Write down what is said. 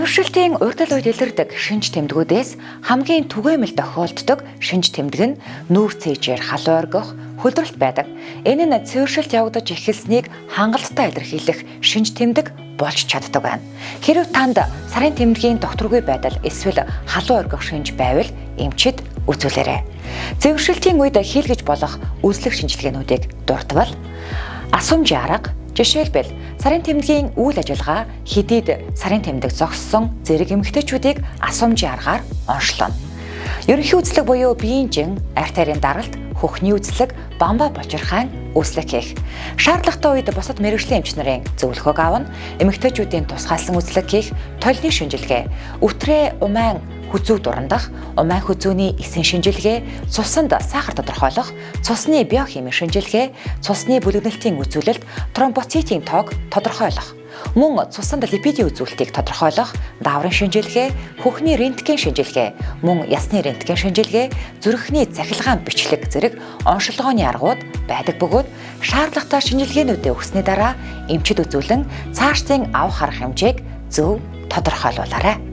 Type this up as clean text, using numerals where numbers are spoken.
Зөвшөлтийн урдал үед илэрдэг шинж тэмдгүүдээс хамгийн түгээмэл тохиолддог шинж тэмдэг нь нүүр цээжээр халуун оргих, хөдрөлт байдаг. Энэ нь цэвэршилт явагдаж эхэлснийг хангалттай илэрхийлэх шинж тэмдэг болж чаддаг байна. Хэрэв танд сарын тэмдгийн докторгүй байдал эсвэл халуун оргих шинж байвал эмчид үзүүлээрэй. Цэвэршилтийн үед хийлгэж болох үзлэх шинжилгээнүүдийг дурдвал асуумжийн арга, жишээлбэл сарын тэмдгийн үйл ажиллагаа хэдийд сарын тэмдэг зогссон зэрэг эмэгтэйчүүдийг асуумжийн аргаар онцлоно. Ерөнхий үзлэг буюу биеийн жин, артерийн даралт, хөхний үзлэг, бамбаа булчирхайн үзлэг хийх. Шаардлагатай үед бусад мэрэгжлийн эмч нарын зөвлөгөөг авна. Эмэгтэйчүүдийн тусгайлсан үзлэг хийх, толны шинжилгээ, өтрээ умайн хүзүү дурандах, умайн хүзүүний эсэн шинжилгээ, цуснд сахар тодорхойлох, цусны биохими шинжилгээ, цусны бүлэгнэлтийн үзүүлэлт, тромбоцитийн тоог тодорхойлох. Мөн цуснд липидийн үзүүлэлтийг тодорхойлох, дааврын шинжилгээ, хөхний рентген шинжилгээ, мөн ясны рентген шинжилгээ, зүрхний цахилгаан бичлэг зэрэг оншилгооны аргууд байдаг бөгөөд шаардлагатай шинжилгээнүүдээ өгсөний дараа эмчид үзүүлэн цаашдын авах арга хэмжээг зөв тодорхойлуулаарай.